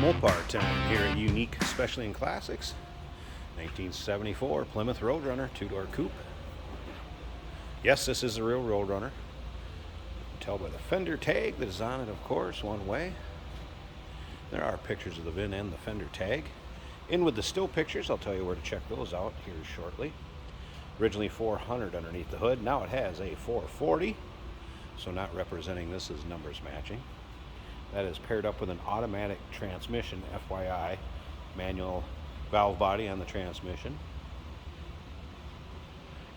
Mopar time here at Unique, especially in classics. 1974 Plymouth Roadrunner, two-door coupe. Yes, this is a real Roadrunner. You can tell by the fender tag that is on it, of course, one way. There are pictures of the VIN and the fender tag. In with the still pictures, I'll tell you where to check those out here shortly. Originally 400 underneath the hood, now it has a 440, so not representing this as numbers matching. That is paired up with an automatic transmission, FYI, manual valve body on the transmission.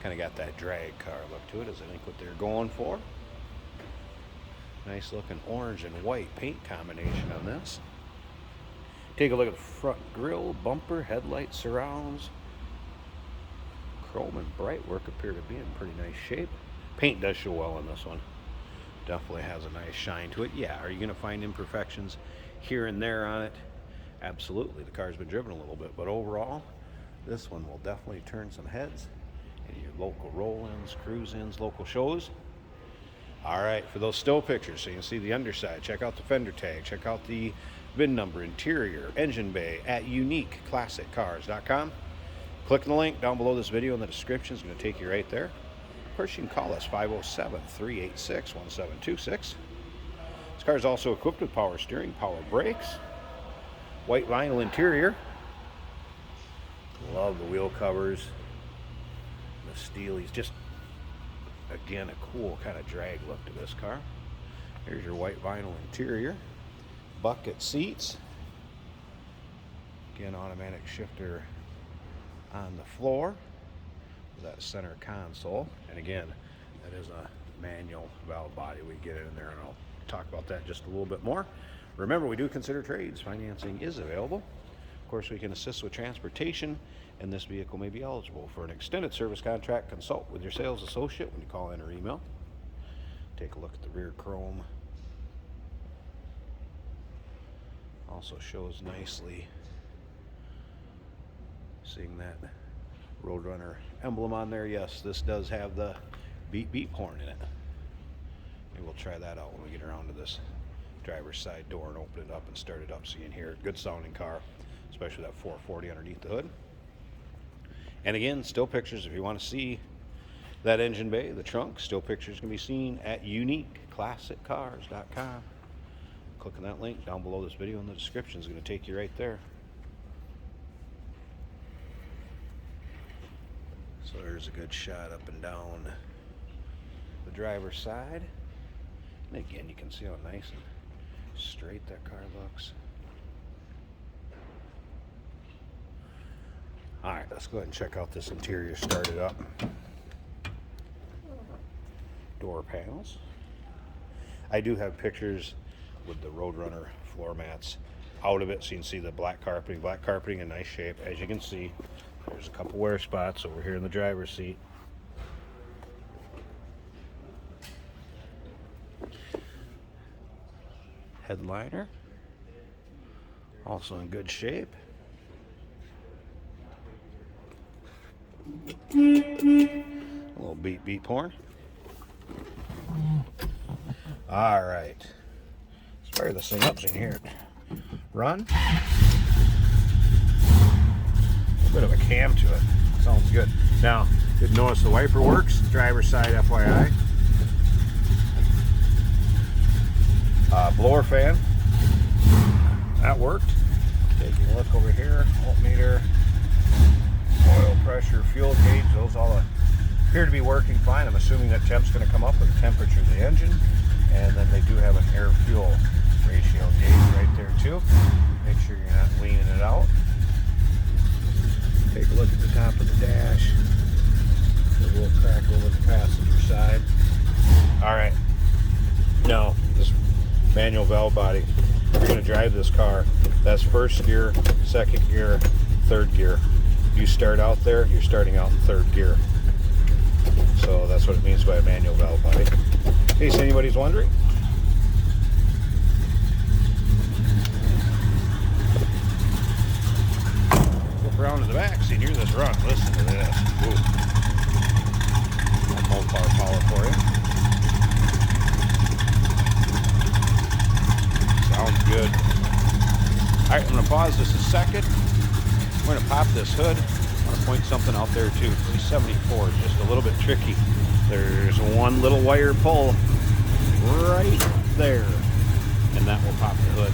Kind of got that drag car look to it, is I think what they're going for. Nice looking orange and white paint combination on this. Take a look at the front grille, bumper, headlight surrounds. Chrome and bright work appear to be in pretty nice shape. Paint does show well on this one. Definitely has a nice shine to it. Yeah, are you going to find imperfections here and there on it? Absolutely. The car's been driven a little bit, but overall, this one will definitely turn some heads in your local roll-ins, cruise-ins, local shows. All right, for those still pictures, so you can see the underside, check out the fender tag, check out the VIN number, interior, engine bay at uniqueclassiccars.com. Click the link down below this video in the description. It's going to take you right there. Of course, you can call us 507-386-1726. This car is also equipped with power steering, power brakes, white vinyl interior. Love the wheel covers, the steelies. Just, again, a cool kind of drag look to this car. Here's your white vinyl interior. Bucket seats. Again, automatic shifter on the floor. That center console, and again, that is a manual valve body. We get it in there, and I'll talk about that just a little bit more. Remember, we do consider trades. Financing is available. Of course, we can assist with transportation, and this vehicle may be eligible for an extended service contract. Consult with your sales associate when you call in or email. Take a look at the rear chrome. Also shows nicely, seeing that Roadrunner emblem on there. Yes, this does have the beep beep horn in it. Maybe we'll try that out when we get around to this driver's side door and open it up and start it up so you can hear it. Good sounding car, especially that 440 underneath the hood. And again, still pictures if you want to see that engine bay, the trunk. Still pictures can be seen at uniqueclassiccars.com. Clicking that link down below this video in the description is going to take you right there. So there's a good shot up and down the driver's side. And again, you can see how nice and straight that car looks. All right, let's go ahead and check out this interior. Start it up. Door panels. I do have pictures with the Roadrunner floor mats out of it, so you can see the black carpeting in nice shape. As you can see, there's a couple wear spots over here in the driver's seat. Headliner, also in good shape. A little beep beep horn. All right, let's fire this thing up so you can hear it run. Bit of a cam to it. Sounds good. Now, did notice the wiper works. Driver's side, FYI. Blower fan. That worked. Taking a look over here. Voltmeter, oil pressure, fuel gauge. Those all appear to be working fine. I'm assuming that temp's going to come up with the temperature of the engine. And then they do have an air-fuel ratio gauge right there too. Make sure you're not leaning it out. Take a look at the top of the dash. A little crack over the passenger side. All right. Now, this manual valve body, you're going to drive this car. That's first gear, second gear, third gear. You start out there, you're starting out in third gear. So that's what it means by a manual valve body. In case anybody's wondering. Around to the back, so you can hear this run. Listen to this. Ooh. Mopar power for you. Sounds good. All right, pause this a second. We're going to pop this hood. I want to point something out there too. C74 is just a little bit tricky. There's one little wire pull right there, and that will pop the hood.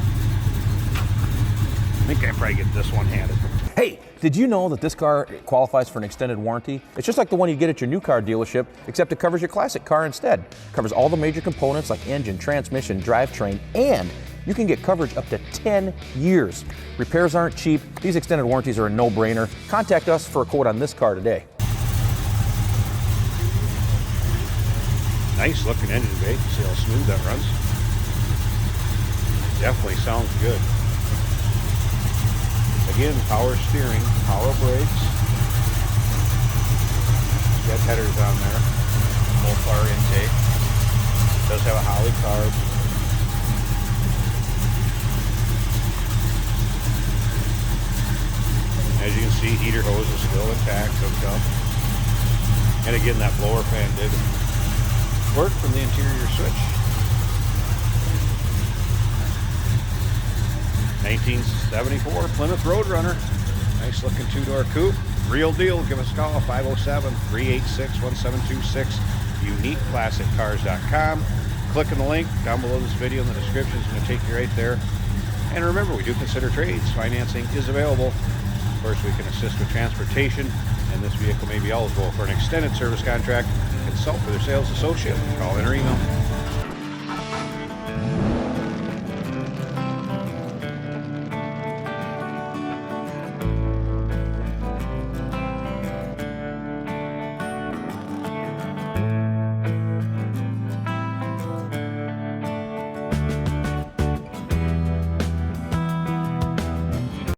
I think I probably get this one-handed. Hey, did you know that this car qualifies for an extended warranty? It's just like the one you get at your new car dealership, except it covers your classic car instead. It covers all the major components like engine, transmission, drivetrain, and you can get coverage up to 10 years. Repairs aren't cheap. These extended warranties are a no-brainer. Contact us for a quote on this car today. Nice looking engine bay. See how smooth that runs? Definitely sounds good. Again, power steering, power brakes. Got headers on there. Bullfire intake. Does have a Holly carb. As you can see, heater hose is still intact, hooked up. And again, that blower fan did work from the interior switch. 1974 Plymouth Roadrunner. Nice looking two-door coupe. Real deal. Give us a call, 507-386-1726. UniqueClassicCars.com. Click on the link down below this video in the description. It's going to take you right there. And remember, we do consider trades. Financing is available. Of course, we can assist with transportation, and this vehicle may be eligible for an extended service contract. Consult with their sales associate. Call in or email.